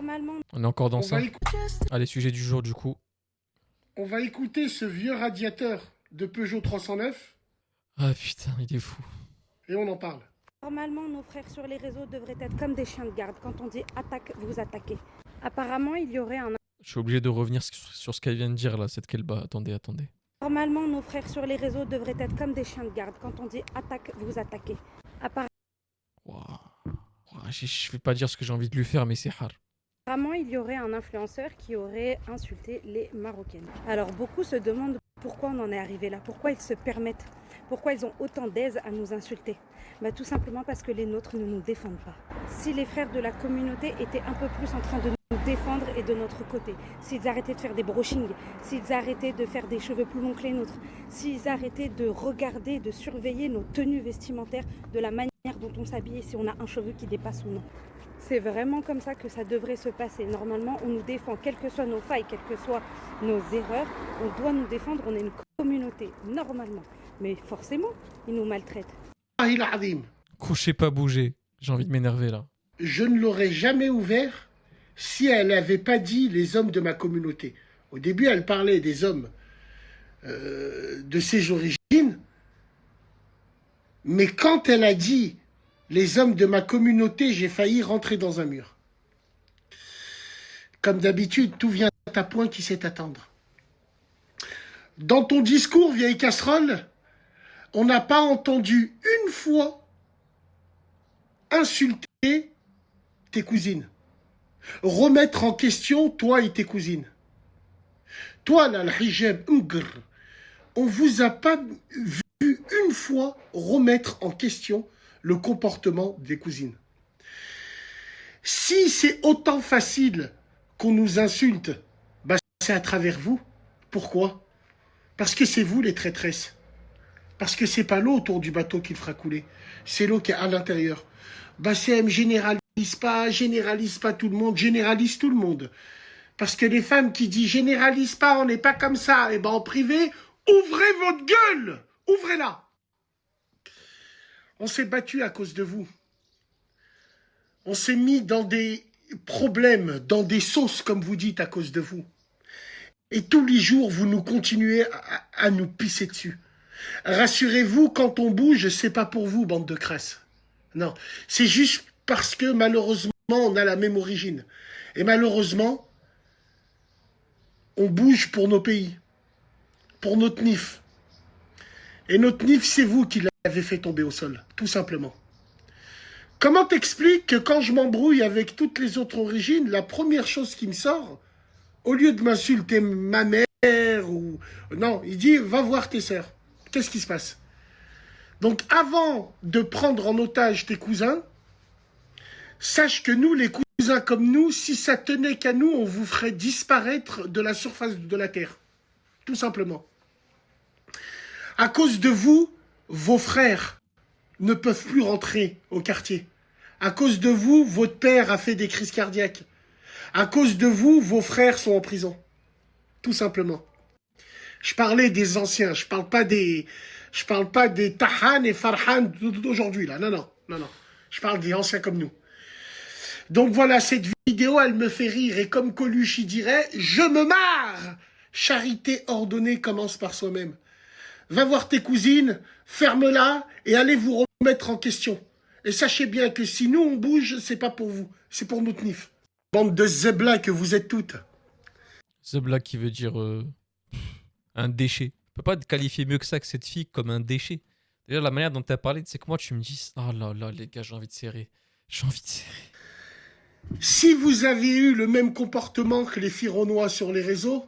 Normalement, On est encore dans On ça. va, Allez, sujet du jour du coup. on va écouter ce vieux radiateur de Peugeot 309 Ah putain, il est fou. et on en parle. normalement, nos frères sur les réseaux devraient être comme des chiens de garde. Quand on dit attaque, vous attaquez. Apparemment, il y aurait un... Je suis obligé de revenir sur ce qu'elle vient de dire là, cette Kelba. Attendez. Normalement, nos frères sur les réseaux devraient être comme des chiens de garde. Quand on dit attaque, vous attaquez. Je vais pas dire ce que j'ai envie de lui faire, mais c'est hard. Apparemment, il y aurait un influenceur qui aurait insulté les Marocaines. Alors, beaucoup se demandent pourquoi on en est arrivé là, pourquoi ils se permettent, pourquoi ils ont autant d'aise à nous insulter. Tout simplement parce que les nôtres ne nous défendent pas. Si les frères de la communauté étaient un peu plus en train de nous défendre et de notre côté, s'ils arrêtaient de faire des brushings, s'ils arrêtaient de faire des cheveux plus longs que les nôtres, s'ils arrêtaient de regarder, de surveiller nos tenues vestimentaires, de la manière dont on s'habille, si on a un cheveu qui dépasse ou non. C'est vraiment comme ça que ça devrait se passer. Normalement, on nous défend, quelles que soient nos failles, quelles que soient nos erreurs. On doit nous défendre, on est une communauté, normalement. Mais forcément, ils nous maltraitent. Wallahi al-Azim, Couchez pas bouger. J'ai envie de m'énerver là. je ne l'aurais jamais ouvert si elle n'avait pas dit les hommes de ma communauté. Au début, elle parlait des hommes de ses origines, mais quand elle a dit les hommes de ma communauté, j'ai failli rentrer dans un mur. Comme d'habitude, tout vient à point qui sait attendre. Dans ton discours, vieille casserole, on n'a pas entendu une fois insulter tes cousines. Remettre en question toi et tes cousines. Toi, là, le hijab Ngr, on vous a pas vu une fois remettre en question le comportement des cousines. Si c'est autant facile qu'on nous insulte, c'est à travers vous. Pourquoi? Parce que c'est vous les traîtresses. Parce que c'est pas l'eau autour du bateau qui le fera couler. C'est l'eau qui est à l'intérieur. Bassem, généralise pas tout le monde, généralise tout le monde. Parce que les femmes qui disent généralise pas, on n'est pas comme ça, et en privé, ouvrez votre gueule! Ouvrez-la! On s'est battu à cause de vous. On s'est mis dans des problèmes, dans des sauces, comme vous dites, à cause de vous. Et tous les jours, vous nous continuez à nous pisser dessus. Rassurez-vous, quand on bouge, c'est pas pour vous, bande de crasses. Non, c'est juste parce que malheureusement, on a la même origine. Et malheureusement, on bouge pour nos pays, pour notre NIF. Et notre NIF, c'est vous qui l'avez fait tomber au sol, tout simplement. Comment t'expliques que quand je m'embrouille avec toutes les autres origines, la première chose qui me sort, au lieu de m'insulter ma mère ou... Non, il dit, va voir tes sœurs. Qu'est-ce qui se passe? Donc, avant de prendre en otage tes cousins, sache que nous, les cousins comme nous, si ça tenait qu'à nous, on vous ferait disparaître de la surface de la Terre. Tout simplement. À cause de vous, vos frères ne peuvent plus rentrer au quartier. À cause de vous, votre père a fait des crises cardiaques. À cause de vous, vos frères sont en prison. Tout simplement. Je parlais des anciens, je parle pas des Tahan et Farhan d'aujourd'hui, là. Non. Je parle des anciens comme nous. Donc voilà, cette vidéo, elle me fait rire. Et comme Coluche, il dirait, je me marre. Charité ordonnée commence par soi-même. Va voir tes cousines, ferme-la et allez vous remettre en question. Et sachez bien que si nous, on bouge, c'est pas pour vous, c'est pour notre NIF. Bande de zeblas que vous êtes toutes. The Black qui veut dire un déchet. On peut pas te qualifier mieux que ça, que cette fille, comme un déchet. Déjà, la manière dont tu as parlé, c'est que moi, tu me dis, oh là là, les gars, j'ai envie de serrer. J'ai envie de serrer. Si vous avez eu le même comportement que les filles renois sur les réseaux,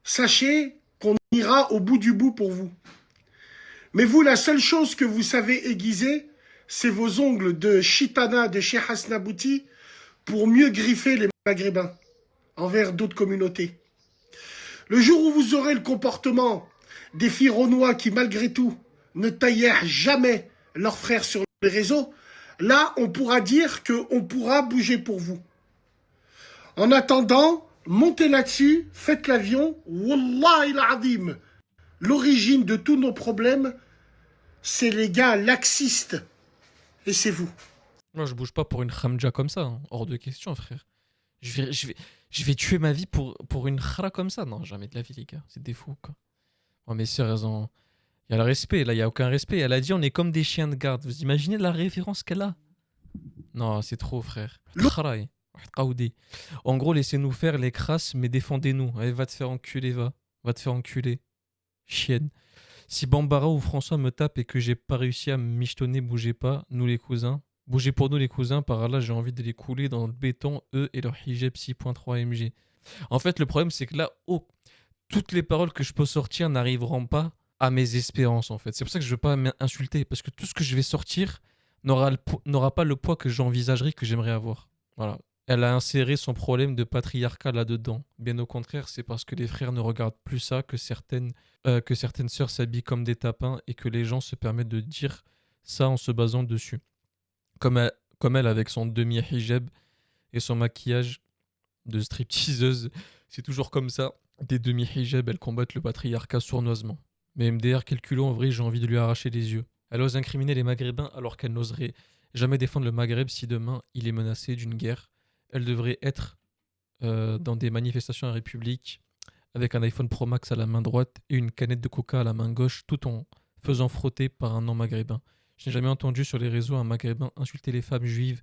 sachez qu'on ira au bout du bout pour vous. Mais vous, la seule chose que vous savez aiguiser, c'est vos ongles de chitana de Cheikh Hasnabouti pour mieux griffer les maghrébins envers d'autres communautés. Le jour où vous aurez le comportement des filles renois qui, malgré tout, ne taillèrent jamais leurs frères sur les réseaux, là, on pourra dire qu'on pourra bouger pour vous. En attendant, montez là-dessus, faites l'avion. Wallahi al-Azim. L'origine de tous nos problèmes, c'est les gars laxistes. Et c'est vous. Moi, je bouge pas pour une khamja comme ça, hein. Hors de question, frère. Je vais tuer ma vie pour une khara comme ça. Non, jamais de la vie, les gars. C'est des fous, quoi. Oh, mes sœurs, elles ont. Il y a le respect, là, il n'y a aucun respect. Elle a dit on est comme des chiens de garde. Vous imaginez la référence qu'elle a? Non, c'est trop, frère. Khara, Qaoudi. En gros, laissez-nous faire les crasses, mais défendez-nous. Allez, va te faire enculer, va. Va te faire enculer. Chienne. Si Bambara ou François me tape et que j'ai pas réussi à me michetonner, bougez pas, nous les cousins. Bougez pour nous les cousins, par là j'ai envie de les couler dans le béton, eux et leur hijab 6.3 mg. En fait, le problème c'est que là, toutes les paroles que je peux sortir n'arriveront pas à mes espérances en fait. C'est pour ça que je veux pas m'insulter, parce que tout ce que je vais sortir n'aura pas le poids que j'envisagerais, que j'aimerais avoir. Voilà. Elle a inséré son problème de patriarcat là-dedans. Bien au contraire, c'est parce que les frères ne regardent plus ça que certaines sœurs s'habillent comme des tapins et que les gens se permettent de dire ça en se basant dessus. Comme elle avec son demi-hijab et son maquillage de stripteaseuse. C'est toujours comme ça. Des demi-hijab, elles combattent le patriarcat sournoisement. Mais MDR, quel culot, en vrai, j'ai envie de lui arracher les yeux. Elle ose incriminer les Maghrébins alors qu'elle n'oserait jamais défendre le Maghreb si demain il est menacé d'une guerre. Elle devrait être dans des manifestations à la République avec un iPhone Pro Max à la main droite et une canette de coca à la main gauche, tout en faisant frotter par un non maghrébin. Je n'ai jamais entendu sur les réseaux un maghrébin insulter les femmes juives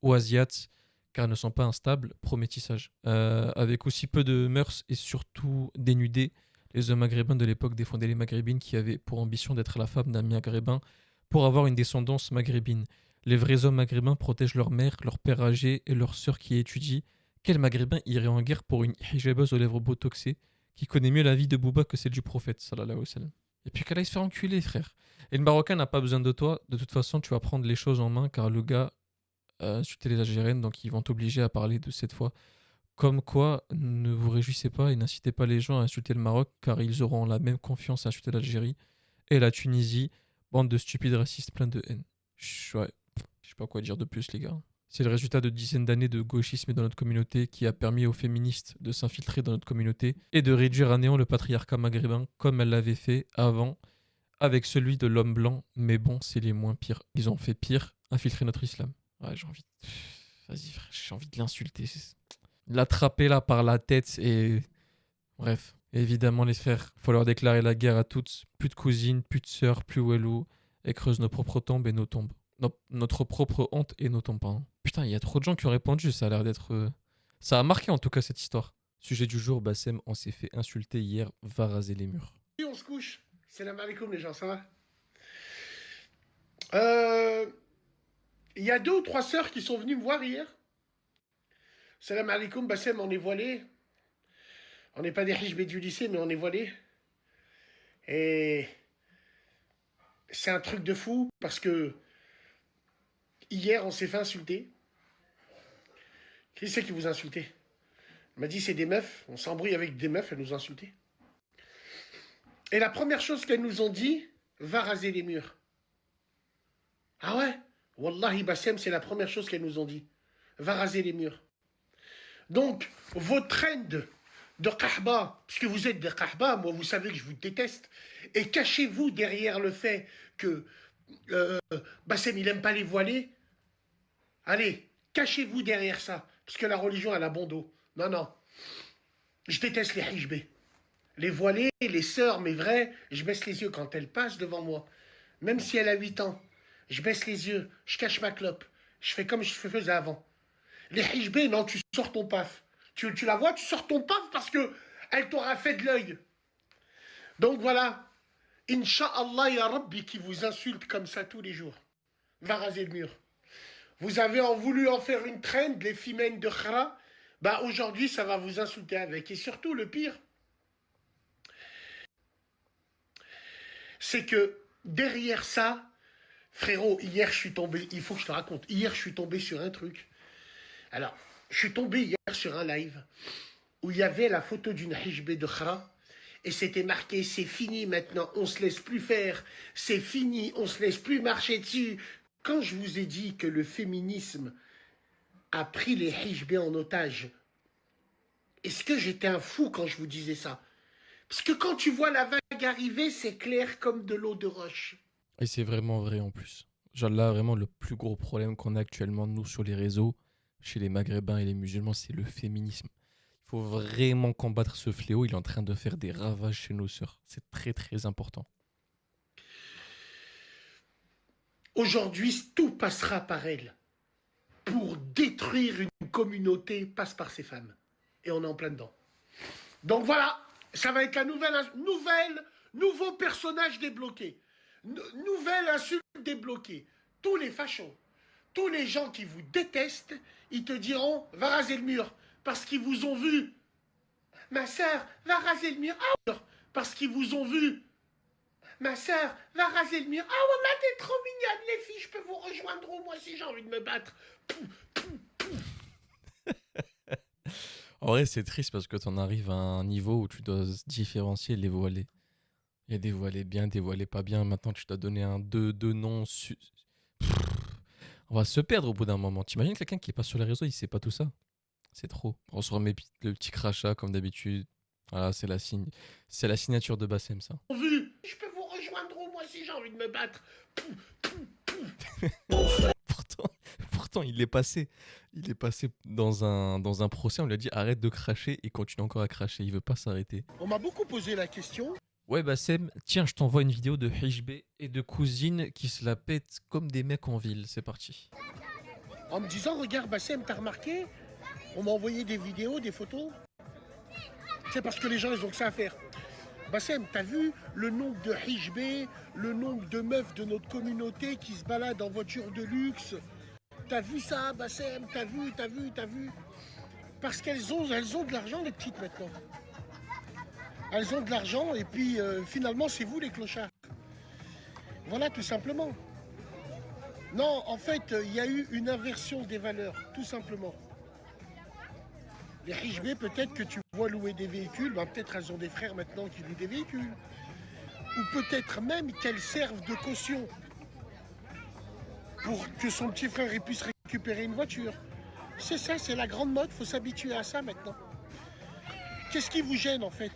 ou asiates car elles ne sont pas instables, pro-métissage. Avec aussi peu de mœurs et surtout dénudés, les hommes maghrébins de l'époque défendaient les maghrébines qui avaient pour ambition d'être la femme d'un maghrébin pour avoir une descendance maghrébine. Les vrais hommes maghrébins protègent leur mère, leur père âgé et leur sœur qui étudie. Quel maghrébin irait en guerre pour une hijabeuse aux lèvres botoxées qui connaît mieux la vie de Bouba que celle du prophète, sallallahu alayhi wa sallam. Et puis qu'elle aille se faire enculer, frère. Et le Marocain n'a pas besoin de toi. De toute façon, tu vas prendre les choses en main car le gars a insulté les Algériennes, donc ils vont t'obliger à parler de cette fois. Comme quoi, ne vous réjouissez pas et n'incitez pas les gens à insulter le Maroc car ils auront la même confiance à insulter l'Algérie et la Tunisie, bande de stupides racistes pleins de haine. Ouais, je sais pas quoi dire de plus, les gars. C'est le résultat de dizaines d'années de gauchisme dans notre communauté qui a permis aux féministes de s'infiltrer dans notre communauté et de réduire à néant le patriarcat maghrébin comme elle l'avait fait avant avec celui de l'homme blanc. Mais bon, c'est les moins pires. Ils ont fait pire, infiltrer notre islam. Ouais, j'ai envie. Vas-y, frère, j'ai envie de l'insulter. L'attraper là par la tête et. Bref. Et évidemment, les frères, faut leur déclarer la guerre à toutes. Plus de cousines, plus de sœurs, plus Walou. Et creuse nos propres tombes et nos tombes. Non, notre propre honte et nos tombes, pardon. Putain, il y a trop de gens qui ont répondu, ça a l'air d'être... Ça a marqué en tout cas cette histoire. Sujet du jour, Bassem, on s'est fait insulter hier, va raser les murs. Et on se couche. Salam alaikum les gens, ça va? Il y a 2 ou 3 sœurs qui sont venues me voir hier. Salam alaikum, Bassem, on est voilés. On n'est pas des hijbés du lycée, mais on est voilés. Et c'est un truc de fou parce que hier, on s'est fait insulter. Qui c'est qui vous a insulté? Elle m'a dit c'est des meufs. On s'embrouille avec des meufs, elles nous ont insultés. Et la première chose qu'elles nous ont dit, va raser les murs. Ah ouais? Wallahi Bassem, c'est la première chose qu'elles nous ont dit. Va raser les murs. Donc, vos trends de Kahba, puisque vous êtes des Kahba, moi vous savez que je vous déteste, et cachez-vous derrière le fait que Bassem il n'aime pas les voilés. Allez, cachez-vous derrière ça, parce que la religion elle a bon dos. Non, non. Je déteste les hijbés. Les voilées, les sœurs, mes vraies, je baisse les yeux quand elles passent devant moi. Même si elle a 8 ans, je baisse les yeux, je cache ma clope. Je fais comme je faisais avant. Les hijbés, non, tu sors ton paf. Tu la vois, tu sors ton paf parce que elle t'aura fait de l'œil. Donc voilà. Inch'Allah ya Rabbi qui vous insulte comme ça tous les jours. Va raser le mur. Vous avez voulu en faire une trend, les femmes de Khara. Bah aujourd'hui, ça va vous insulter avec. Et surtout, le pire, c'est que derrière ça, frérot, hier je suis tombé, il faut que je te raconte, hier je suis tombé sur un truc. Alors, je suis tombé hier sur un live où il y avait la photo d'une hijbé de Khara et c'était marqué c'est fini maintenant, on se laisse plus faire, c'est fini, on se laisse plus marcher dessus. Quand je vous ai dit que le féminisme a pris les hijbés en otage, est-ce que j'étais un fou quand je vous disais ça? Parce que quand tu vois la vague arriver, c'est clair comme de l'eau de roche. Et c'est vraiment vrai en plus. Genre là, vraiment, le plus gros problème qu'on a actuellement, nous, sur les réseaux, chez les Maghrébins et les musulmans, c'est le féminisme. Il faut vraiment combattre ce fléau. Il est en train de faire des ravages chez nos sœurs. C'est très très important. Aujourd'hui, tout passera par elle. Pour détruire une communauté, passe par ces femmes. Et on est en plein dedans. Donc voilà, ça va être la nouveau personnage débloqué. Nouvelle insulte débloquée. Tous les fachos, tous les gens qui vous détestent, ils te diront, va raser le mur. Parce qu'ils vous ont vu. Ma sœur, va raser le mur. Ah, parce qu'ils vous ont vu. Ma sœur, va raser le mur. Ah, voilà, t'es trop mignonne, les filles, je peux vous rejoindre moi si j'ai envie de me battre. En vrai, c'est triste parce que tu en arrives à un niveau où tu dois différencier les voilés. Il y a des voilés bien, des voilés pas bien. Maintenant, tu dois donner deux noms. On va se perdre au bout d'un moment. T'imagines quelqu'un qui est pas sur les réseaux, il sait pas tout ça? C'est trop. On se remet le petit crachat comme d'habitude. Voilà, c'est la signature de Bassem, ça. Vu, je peux vous rejoindre moi si j'ai envie de me battre. Pourtant, il est passé. Il est passé dans un procès. On lui a dit arrête de cracher et il continue encore à cracher. Il veut pas s'arrêter. On m'a beaucoup posé la question. Ouais, Bassem, tiens, je t'envoie une vidéo de Hijbé et de cousines qui se la pètent comme des mecs en ville. C'est parti. En me disant, regarde Bassem, t'as remarqué? On m'a envoyé des vidéos, des photos. C'est parce que les gens, ils ont que ça à faire. Bassem, t'as vu le nombre de Hijbé, le nombre de meufs de notre communauté qui se baladent en voiture de luxe? T'as vu ça, Bassem? T'as vu? Parce qu'elles ont de l'argent, les petites, maintenant. Elles ont de l'argent et puis finalement, c'est vous les clochards. Voilà, tout simplement. Non, en fait, il y a eu une inversion des valeurs, tout simplement. Les Hijbé, peut-être que tu vois louer des véhicules, ben peut-être elles ont des frères maintenant qui louent des véhicules. Ou peut-être même qu'elles servent de caution pour que son petit frère puisse récupérer une voiture. C'est ça, c'est la grande mode, il faut s'habituer à ça maintenant. Qu'est-ce qui vous gêne en fait?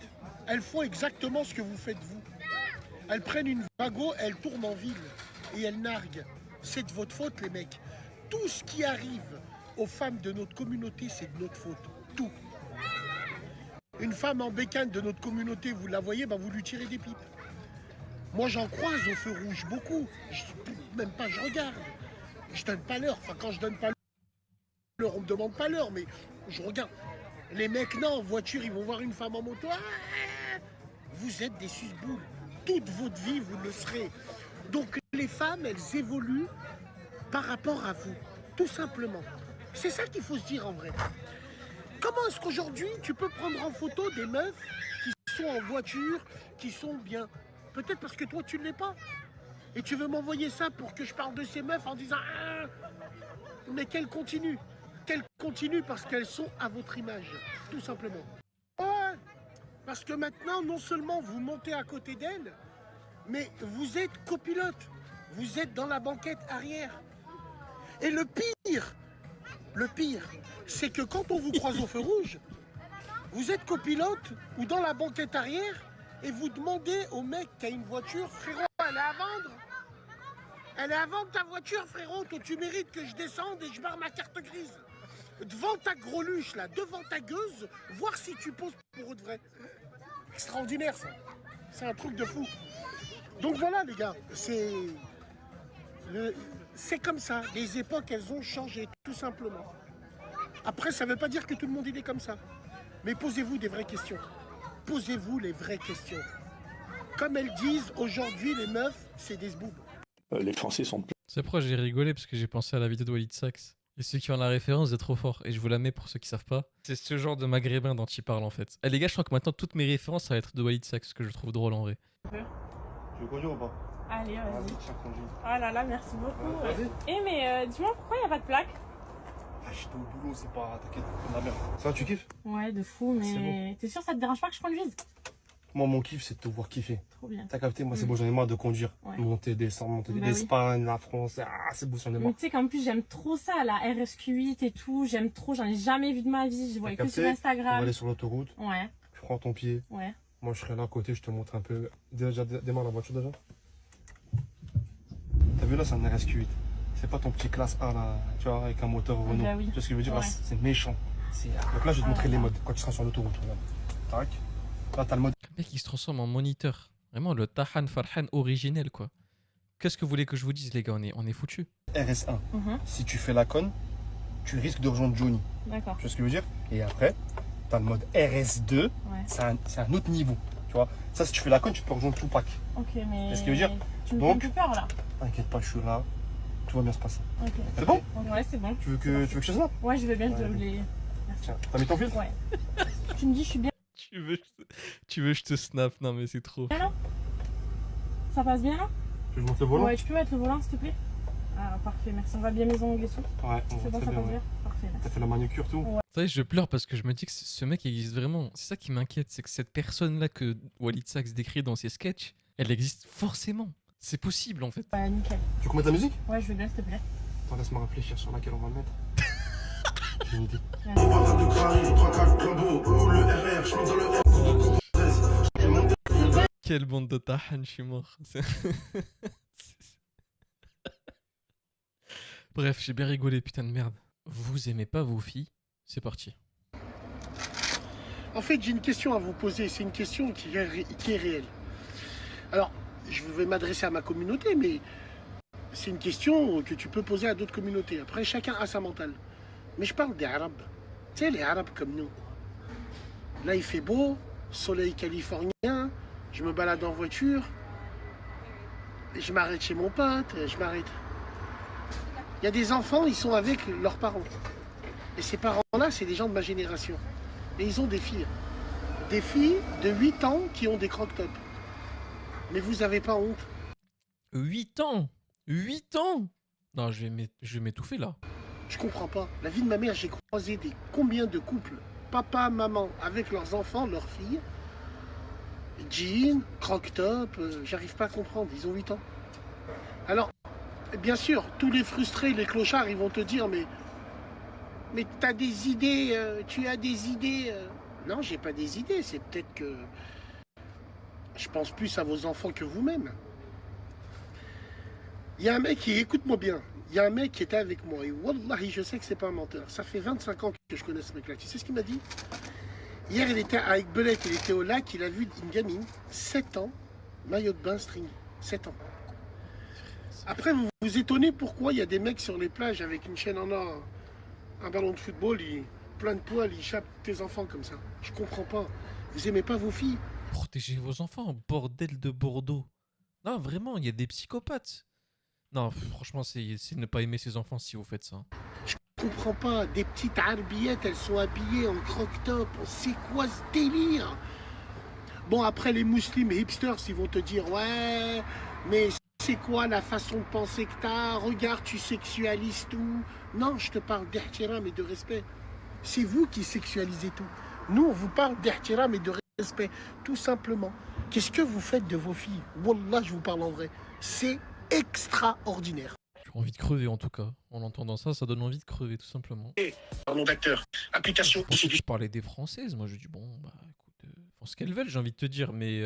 Elles font exactement ce que vous faites vous. Elles prennent une wago, elles tournent en ville et elles narguent. C'est de votre faute les mecs. Tout ce qui arrive aux femmes de notre communauté, c'est de notre faute. Tout. Une femme en bécane de notre communauté, vous la voyez, ben vous lui tirez des pipes. Moi j'en croise au feu rouge beaucoup. Même pas je regarde. Je donne pas l'heure. Enfin quand je donne pas l'heure, on me demande pas l'heure, mais je regarde. Les mecs, non, en voiture, ils vont voir une femme en moto. Ah, vous êtes des suce-boules. Toute votre vie, vous le serez. Donc les femmes, elles évoluent par rapport à vous. Tout simplement. C'est ça qu'il faut se dire en vrai. Comment est-ce qu'aujourd'hui, tu peux prendre en photo des meufs qui sont en voiture, qui sont bien? Peut-être parce que toi, tu ne l'es pas. Et tu veux m'envoyer ça pour que je parle de ces meufs en disant ah, mais qu'elles continuent. Qu'elles continuent parce qu'elles sont à votre image, tout simplement. Ouais, parce que maintenant, non seulement vous montez à côté d'elles, mais vous êtes copilote. Vous êtes dans la banquette arrière. Et le pire, c'est que quand on vous croise au feu rouge, vous êtes copilote ou dans la banquette arrière et vous demandez au mec qui a une voiture, frérot, elle est à vendre? Elle est à vendre ta voiture, frérot, toi tu mérites que je descende et je barre ma carte grise. Devant ta greluche, là, devant ta gueuse, voir si tu poses pour de vrai. Extraordinaire, ça. C'est un truc de fou. Donc voilà, les gars, c'est comme ça. Les époques, elles ont changé, tout simplement. Après, ça ne veut pas dire que tout le monde il est comme ça. Mais posez-vous des vraies questions. Posez-vous les vraies questions. Comme elles disent, aujourd'hui, les meufs, c'est des zboubs. Les Français sont... C'est pourquoi j'ai rigolé parce que j'ai pensé à la vidéo de Walid Saks. Et ceux qui ont la référence, c'est trop fort. Et je vous la mets pour ceux qui savent pas. C'est ce genre de maghrébin dont il parle en fait. Et les gars, je crois que maintenant toutes mes références ça va être de Walid Saks, ce que je trouve drôle en vrai. Tu veux conduire ou pas? Allez, vas-y. Vas-y, tiens, conduis. Oh là là, merci beaucoup. Vas-y. Eh mais dis-moi pourquoi il n'y a pas de plaque? Ah, j'étais au boulot, c'est pas... T'inquiète, on a bien. Ça va, tu kiffes? Ouais, de fou, mais t'es sûr ça te dérange pas que je conduise? Moi, mon kiff, c'est de te voir kiffer. Trop bien. T'as capté? Moi, c'est bon, j'en ai marre de conduire. Ouais. Monter, descendre, monter. Bah L'Espagne, la France, ah, c'est bon, j'en ai Mais marre. tu sais qu'en plus j'aime trop ça, la RSQ8 et tout, j'aime trop, j'en ai jamais vu de ma vie, je voyais que sur On va Instagram. aller sur l'autoroute, Ouais, tu prends ton pied. ouais. Moi, je serai là à côté, je te montre un peu. Déjà, démarre la voiture déjà. T'as vu là, c'est un RSQ8. C'est pas ton petit classe A là, tu vois, avec un moteur Renault. bah oui. Tu vois ce que je veux dire? Là, Ouais. c'est méchant. Donc là, je vais te montrer les modes quand tu seras sur l'autoroute. Regarde. Tac. Là, t'as le mode Le mec, il se transforme en moniteur. Vraiment, le Tahan Farhan originel, quoi. Qu'est-ce que vous voulez que je vous dise, les gars? On est foutus. RS1. Mhm. Si tu fais la conne, tu risques de rejoindre Johnny. D'accord. Tu vois ce que je veux dire? Et après, t'as le mode RS2. Ouais. C'est un autre niveau. Tu vois? Ça, si tu fais la conne, tu peux rejoindre Tupac. Ok, mais. Qu'est-ce qu'il veut dire? Tu me fais un Donc- peu peur là. T'inquiète pas, je suis là. Tout va bien se passer. Ok. C'est bon? Ouais, c'est bon. Tu veux que je te snap? Ouais, je veux bien Ouais, te bon. les. Tiens, t'as mis ton fil? Ouais. Tu me dis, je suis bien Tu veux, je te snap? Non, mais c'est trop. là? Ça passe bien là? Tu veux que je monte le volant? Ouais, tu peux mettre le volant s'il te plaît? Ah, parfait, merci. On va bien mes ongles et tout. Ouais, C'est bon, ça passe bien? Parfait, merci. T'as fait la manucure, tout? Ouais. Ça y est, je pleure parce que je me dis que ce mec existe vraiment. C'est ça qui m'inquiète, c'est que cette personne-là que Walid Saks décrit dans ses sketchs, elle existe forcément. C'est possible en fait. Ouais, nickel. Tu veux qu'on mette la musique? Ouais, je veux bien s'il te plaît. Attends, laisse-moi réfléchir sur laquelle on va le mettre. J'ai une idée. Quelle bande de Tahan, je suis mort. Bref, j'ai bien rigolé, putain de merde. Vous aimez pas vos filles? C'est parti. En fait, j'ai une question à vous poser. C'est une question qui est réelle. Alors, je vais m'adresser à ma communauté, mais c'est une question que tu peux poser à d'autres communautés. Après, chacun a sa mentale. Mais je parle des Arabes. Tu sais, les Arabes comme nous. Là, il fait beau, soleil californien, je me balade en voiture, je m'arrête chez mon pote, je m'arrête. Il y a des enfants, ils sont avec leurs parents. Et ces parents-là, c'est des gens de ma génération. Et ils ont des filles. Des filles de 8 ans qui ont des croque-tops. Mais vous n'avez pas honte. 8 ans 8 ans. Non, je vais m'étouffer là. Je comprends pas. La vie de ma mère, j'ai croisé combien de couples, papa, maman, avec leurs enfants, leurs filles, jeans, croque-top, j'arrive pas à comprendre. Ils ont 8 ans. Alors, bien sûr, tous les frustrés, les clochards, ils vont te dire, mais t'as des idées, tu as des idées. Non, j'ai pas des idées. C'est peut-être que je pense plus à vos enfants que vous-même. Il y a un mec qui, écoute-moi bien, il y a un mec qui était avec moi, et wallahi, je sais que c'est pas un menteur. Ça fait 25 ans que je connais ce mec-là. Tu sais ce qu'il m'a dit? Hier, il était avec Belette, il était au lac, il a vu une gamine, 7 ans, maillot de bain string, 7 ans. Après, vous vous étonnez pourquoi il y a des mecs sur les plages avec une chaîne en or, un ballon de football, plein de poils, ils chapent tes enfants comme ça. Je comprends pas. Vous aimez pas vos filles? Protégez vos enfants, bordel de Bordeaux. Non, vraiment, il y a des psychopathes. Non, franchement, c'est ne pas aimer ses enfants si vous faites ça. Je comprends pas. Des petites arbillettes, elles sont habillées en croque-top. C'est quoi ce délire? Bon, après, les musulmans hipsters, ils vont te dire, ouais, mais c'est quoi la façon de penser que t'as? Regarde, tu sexualises tout. Non, je te parle d'ihtiram et de respect. C'est vous qui sexualisez tout. Nous, on vous parle d'ihtiram et de respect, tout simplement. Qu'est-ce que vous faites de vos filles? Wallah, je vous parle en vrai. C'est extraordinaire. J'ai envie de crever en tout cas. En entendant ça, ça donne envie de crever tout simplement. Pardon d'acteur. Application. Je parlais des françaises, moi je dis bon, bah écoute, font ce qu'elles veulent, j'ai envie de te dire, mais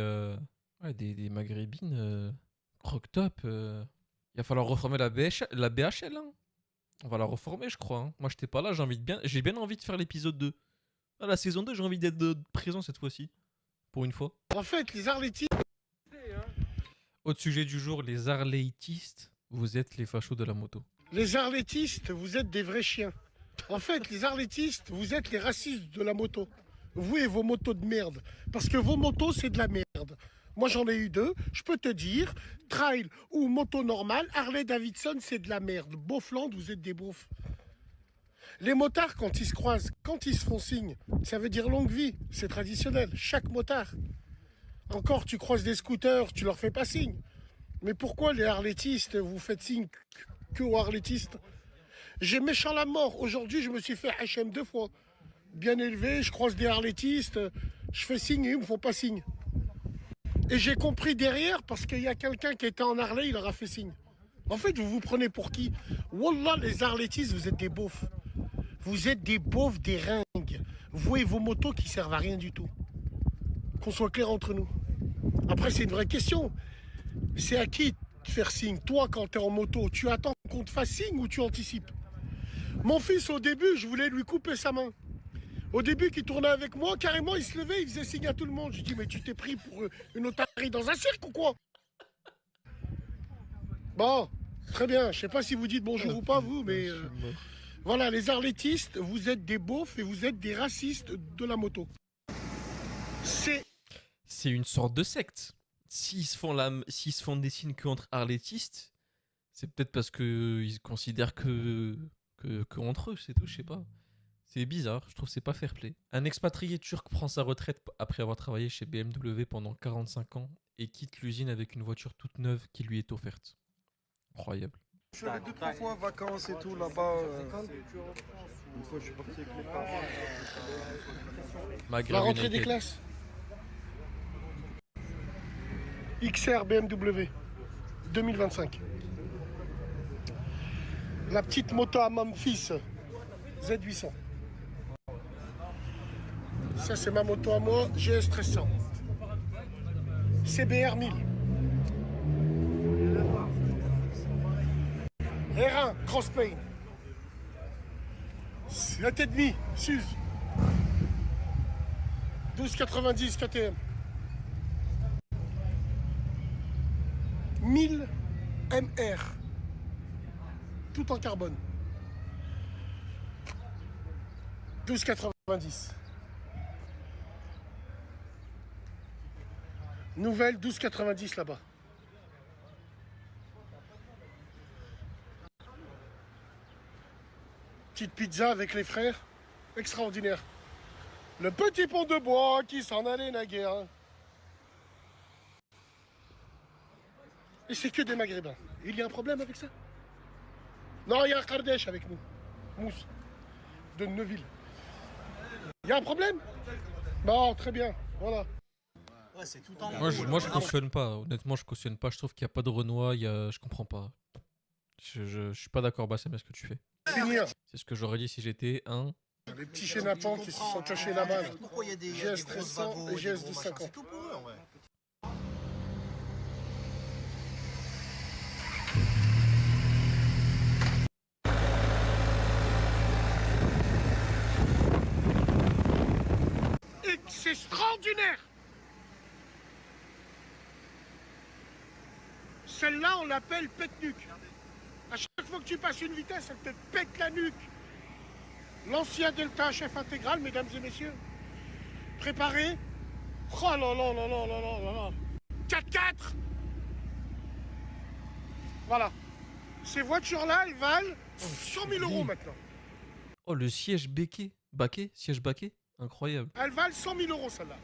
ouais, des maghrébines, croque-top, il va falloir reformer la BHL, hein. On va la reformer, je crois. Hein. Moi j'étais pas là, j'ai bien envie de faire l'épisode 2. Ah, la saison 2, j'ai envie d'être présent cette fois-ci. Pour une fois. En fait, les arlétistes. Autre sujet du jour, les arléitistes, vous êtes les fachos de la moto. Les arlétistes, vous êtes des vrais chiens. En fait, les arlétistes, vous êtes les racistes de la moto. Vous et vos motos de merde. Parce que vos motos, c'est de la merde. Moi, j'en ai eu 2. Je peux te dire, trail ou moto normale, Harley Davidson, c'est de la merde. Beaufland, vous êtes des beaufs. Les motards, quand ils se croisent, quand ils se font signe, ça veut dire longue vie. C'est traditionnel. Chaque motard. Encore, tu croises des scooters, tu leur fais pas signe. Mais pourquoi les harlétistes, vous faites signe que aux harlétistes? J'ai méchant la mort. Aujourd'hui, je me suis fait HM 2 fois. Bien élevé, je croise des harlétistes, je fais signe et ils me font pas signe. Et j'ai compris derrière, parce qu'il y a quelqu'un qui était en Harley, il leur a fait signe. En fait, vous vous prenez pour qui? Wallah, les harlétistes, vous êtes des beaufs. Vous êtes des beaufs, des ringues. Vous et vos motos qui servent à rien du tout. Qu'on soit clair entre nous. Après, c'est une vraie question. C'est à qui te faire signe. Toi, quand tu es en moto, tu attends qu'on te fasse signe ou tu anticipes? Mon fils, au début, je voulais lui couper sa main. Au début, qui tournait avec moi, carrément, il se levait, il faisait signe à tout le monde. Je dis, mais tu t'es pris pour une otarie dans un cirque ou quoi? Bon, très bien. Je sais pas si vous dites bonjour ou pas, vous, mais voilà, les arlétistes, vous êtes des beaufs et vous êtes des racistes de la moto. C'est une sorte de secte. S'ils se font des signes qu'entre arlétistes, c'est peut-être parce qu'ils considèrent que entre eux, c'est tout, je sais pas. C'est bizarre, je trouve que c'est pas fair play. Un expatrié turc prend sa retraite après avoir travaillé chez BMW pendant 45 ans et quitte l'usine avec une voiture toute neuve qui lui est offerte. Incroyable. Je suis allé 2-3 fois en vacances et tout là-bas. Une fois, je suis parti avec les parents. Maghreb La rentrée United. des classes. XR BMW 2025. La petite moto à Memphis Z800. Ça, c'est ma moto à moi, GS 1300. CBR 1000. R1, Crossplane. 7,5, SUZ. 1290 KTM. 1000 MR. Tout en carbone. 1290. Nouvelle 1290 là-bas. Petite pizza avec les frères. Extraordinaire. Le petit pont de bois qui s'en allait naguère. Et c'est que des maghrébins. Il y a un problème avec ça? Non, il y a un Kardèche avec nous. Mousse. De Neuville. Il y a un problème? Bon, très bien. Voilà. Ouais, c'est tout en Moi, je cautionne pas. Honnêtement, je cautionne pas. Je trouve qu'il n'y a pas de Renoir. Je comprends pas. Je suis pas d'accord, Bassem, avec ce que tu fais. Finir. C'est ce que j'aurais dit si j'étais un. Les petits chénapans qui se sont cachés là-bas. Là. Pourquoi il y a des GS grosses 1300 vagos, et des GS gros 250. machins, c'est tout pour eux, ouais. Et c'est extraordinaire. Celle-là, on l'appelle pète-nuque. À chaque fois que tu passes une vitesse, elle te pète la nuque. L'ancien Delta chef intégral, mesdames et messieurs. Préparé. Oh là là là là là là là là. 4x4. Voilà. Ces voitures-là, elles valent 100 000 euros maintenant. Oh, le siège baquet. Siège baquet. Incroyable. Elles valent 100 000 euros, celle-là.